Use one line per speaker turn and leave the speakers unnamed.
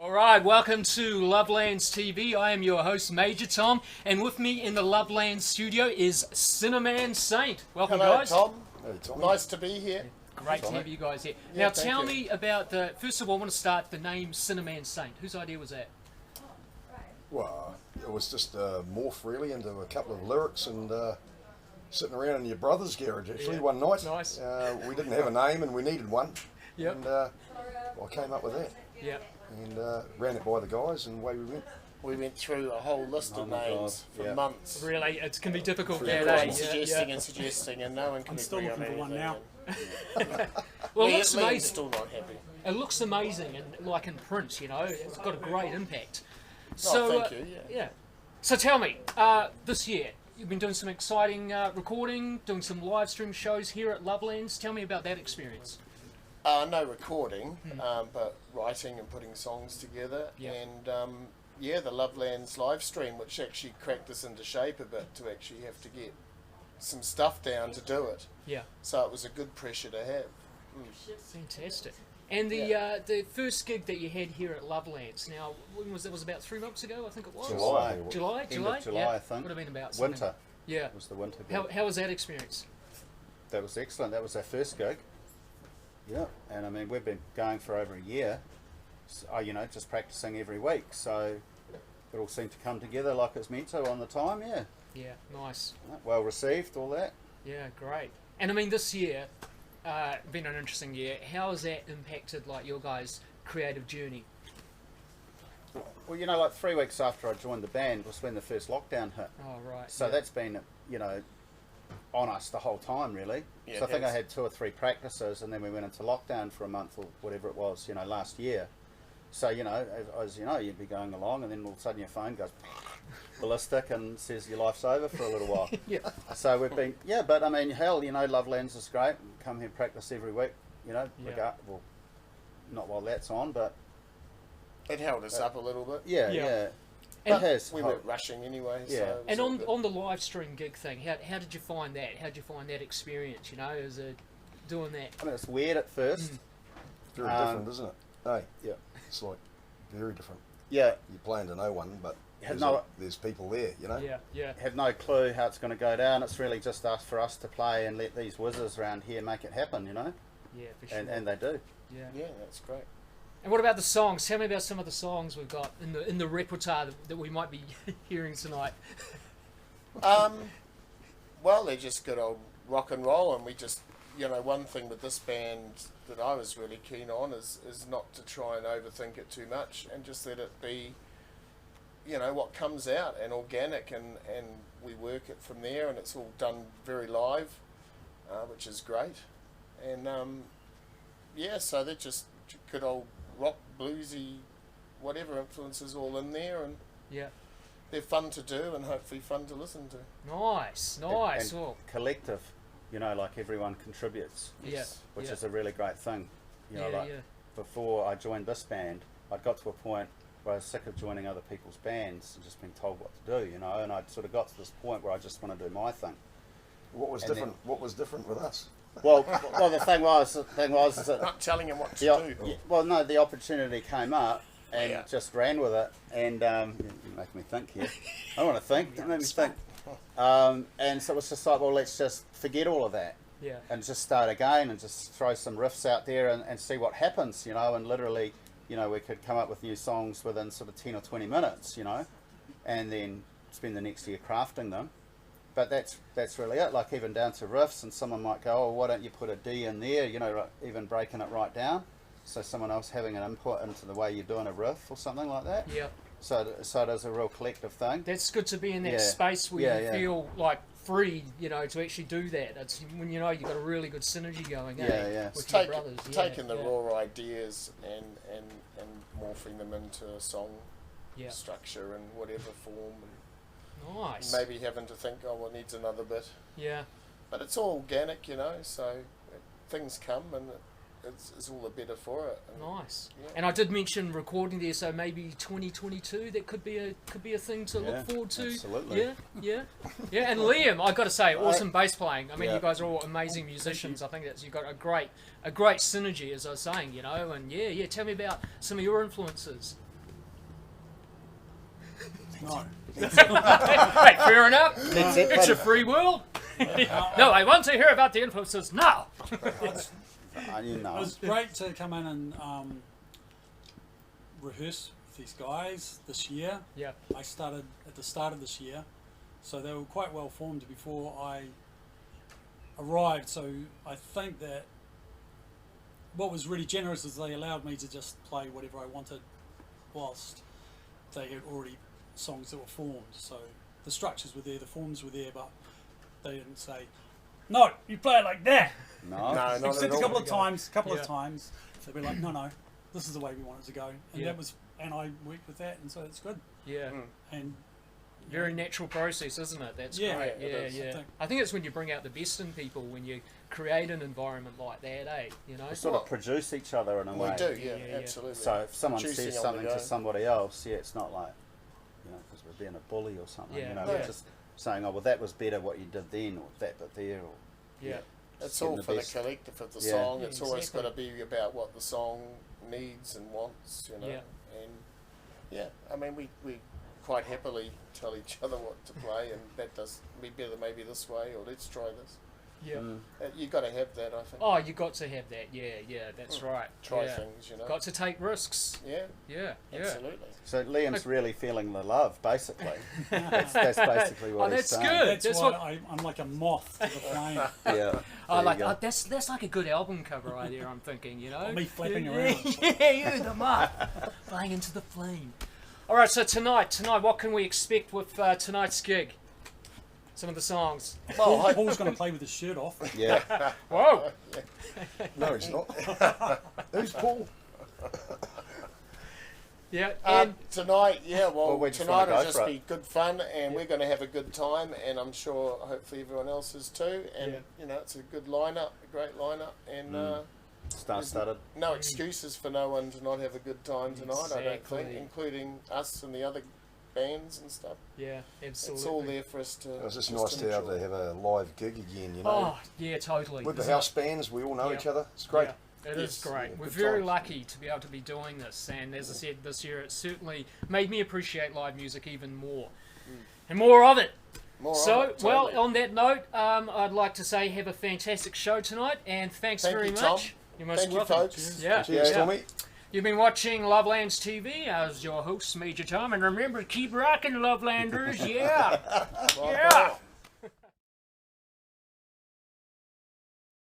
All right, welcome to Lovelands TV. I am your host, Major Tom, and with me in the Lovelands studio is Cinnamon Saint. Welcome,
Hello,
guys.
Tom.
Hey, Tom.
Nice to be here.
Great to have you guys here.
Yeah,
Now,
thank
tell
you.
me about the. First of all, I want to start the name Cinnamon Saint. Whose idea was that?
Well, it was just morph really into a couple of lyrics and sitting around in your brother's garage actually
Yeah.
one night.
Nice.
We didn't have a name and we needed one.
Yep.
And I came up with that
Yeah.
and ran it by the guys and away we went.
We went through a whole list of
my
names
God,
for
yeah.
months.
Really, it can be difficult
Yeah,
nowadays.
Suggesting and suggesting, and no one can
I'm still
agree on
looking for one
anything.
now.
Well, it
Liam-
looks
Liam's
amazing.
still not happy.
It looks amazing, and like in print, you know, it's got a great impact.
Oh, thank you.
Yeah. So tell me, this year you've been doing some exciting recording, doing some live stream shows here at Lovelands. Tell me about that experience.
No recording, but writing and putting songs together.
Yeah.
And the Lovelands live stream, which actually cracked us into shape a bit to actually have to get some stuff down to do it.
Yeah.
So it was a good pressure to have.
Fantastic. And the first gig that you had here at Lovelands, now when was it? Was about 3 months ago, I think it was.
July.
July.
End of July,
yeah.
I think.
Would have been about
Winter.
something. Yeah.
It was the winter gig.
How was that experience?
That was excellent. That was our first gig. Yeah, and I mean we've been going for over a year. So, just practicing every week. So it all seemed to come together like it's meant to on the time. Yeah.
Yeah. Nice.
Well received. All that.
Yeah. Great. And I mean, this year, been an interesting year. How has that impacted like your guys' creative journey?
Well, like 3 weeks after I joined the band was when the first lockdown hit.
Oh right.
So
yeah.
that's been, on us the whole time, really.
Yeah,
So I
it
think I
has.
had 2 or 3 practices, and then we went into lockdown for a month or whatever it was, last year. So, as you'd be going along, and then all of a sudden your phone goes ballistic and says your life's over for a little while.
Yeah.
So we've been, but I mean, hell, Lovelands is great. Come here and practice every week, well, not while that's on, but
It held us up a little bit.
yeah.
And
It has.
We weren't rushing anyway.
Yeah.
So it was
And
all good.
on the live stream gig thing, how did you find that? How did you find that experience? As a doing that.
I mean, it's weird at first.
Very
Um,
different, isn't it? Hey,
Yeah.
it's like very different.
Yeah.
You're playing to no one, but
Have
there's people there,
Yeah.
Have no clue how it's going to go down. It's really just for us to play and let these whizzers around here make it happen,
Yeah, for sure.
and they do.
yeah.
Yeah, that's great.
And what about the songs? Tell me about some of the songs we've got in the repertoire that we might be hearing tonight.
Well, they're just good old rock and roll, and we just, one thing with this band that I was really keen on is not to try and overthink it too much, and just let it be, what comes out and organic, and we work it from there, and it's all done very live, which is great, and so they're just good old rock, bluesy, whatever influences all in there, and
Yeah.
they're fun to do and hopefully fun to listen to.
Nice.
And
Well,
collective, like everyone contributes,
yeah.
which
yeah.
is a really great thing.
Yeah.
Before I joined this band, I'd got to a point where I was sick of joining other people's bands and just being told what to do, and I'd sort of got to this point where I just want to do my thing.
What was
And
different? What was different with us?
Well, the thing was that
Not telling them what to do.
the opportunity came up and
Yeah.
just ran with it, and you make me think here. I don't want to think. It made me think. And so it was just like, well, let's just forget all of that
Yeah.
and just start again and just throw some riffs out there and see what happens, and literally, we could come up with new songs within sort of 10 or 20 minutes, and then spend the next year crafting them. But that's really it, like even down to riffs, and someone might go, oh, why don't you put a D in there, even breaking it right down, so someone else having an input into the way you're doing a riff or something like that.
Yeah.
So it is a real collective thing.
That's good to be in that
Yeah.
space where
Yeah,
you
yeah.
feel like free, to actually do that. It's when you've got a really good synergy going.
Yeah.
With your
Take,
brothers.
taking the
yeah.
raw ideas and morphing them into a song
Yeah.
structure in whatever form, and
Nice.
maybe having to think, oh, well, it needs another bit.
Yeah.
But it's all organic, so things come, and it's all the better for it. And
Nice.
Yeah.
And I did mention recording there, so maybe 2022 that could be a thing to
Yeah,
look forward to.
absolutely.
Yeah. And Liam, I got to say, awesome bass playing. I mean,
Yeah.
you guys are all amazing musicians. I think that's you've got a great synergy, as I was saying, And tell me about some of your influences.
No.
Hey, fair enough.
Led Zeppelin.
It's a free world. No, I want to hear about the influences now.
You
It
know.
was great to come in and rehearse with these guys this year.
Yeah.
I started at the start of this year, so they were quite well formed before I arrived. So I think that what was really generous is they allowed me to just play whatever I wanted whilst they had already songs that were formed. So the structures were there, the forms were there, but they didn't say, no, you play it like that.
No.
No, not
Except
at
a couple
all.
of times,
Yeah.
they'd be like, no, this is the way we want it to go, and
Yeah.
and I worked with that, and so it's good.
Yeah.
And
Very natural process, isn't it? That's
Yeah,
great.
it is.
Yeah. I think it's when you bring out the best in people when you create an environment like that, eh? You know.
We sort of produce each other in a
We
way.
do, yeah,
Yeah.
absolutely.
So if someone
Producing
says
on
something
the
to
go.
somebody else, it's not like, because we're being a bully or something.
Yeah.
You know,
No.
we're just saying, oh, well, that was better what you did then, or that bit there, or
Yeah.
It's
getting
all
the
for the
best.
collective of the
Yeah.
song.
Yeah,
It's always
exactly.
got to be about what the song needs and wants, you know.
Yeah.
And yeah, I mean, we quite happily tell each other what to play, and that does be better maybe this way, or let's try this.
Yeah.
Mm.
You got to have that, I think.
Oh, you got to have that. Yeah. That's right.
Try
yeah.
things, you know.
Got to take risks.
Yeah,
Yeah.
absolutely.
So Liam's really feeling the love, basically. that's basically what
Oh,
he's
that's
saying.
good.
that's
That's
why
what-
I'm like a moth to the flame.
Yeah.
Oh,
there
like
you go.
that's like a good album cover idea. I'm thinking, you know,
Me flapping
yeah,
around.
Yeah, you the moth flying into the flame. All right, so tonight, what can we expect with tonight's gig? Some of the songs.
Well,
Paul's going to play with his shirt off.
Yeah.
Whoa!
No, he's not. Who's Paul?
Yeah, and
tonight, yeah, well,
Well, we just
tonight
wanna
will
go
just
for
be
it.
good fun, and we're going to have a good time, and I'm sure hopefully everyone else is too. And
Yeah.
you know, it's a good lineup, a great lineup, and
Star-studded.
no excuses for no one to not have a good time tonight. I don't think,
Exactly.
including us and the other bands and stuff.
yeah, absolutely.
It's all there for us to.
It was just
just
nice to have,
enjoy.
have a live gig again, you know.
Oh, yeah, totally.
With the
Isn't
house
it?
bands, we all know
Yeah.
each other. It's great.
Yeah, it is
Yes,
great.
yeah,
We're
good
very
times.
lucky to be able to be doing this, and as I said, this year it certainly made me appreciate live music even more, and more of it.
More
So,
of it,
well,
totally.
on that note, I'd like to say have a fantastic show tonight, and thanks
Thank
very
you,
much.
Tom.
You're most
Thank you,
welcome.
folks.
Yeah.
Cheers,
yeah.
Tommy.
You've been watching Lovelands TV as your host, Major Tom, and remember, keep rocking, Lovelanders. Yeah.
Right
Yeah.
on.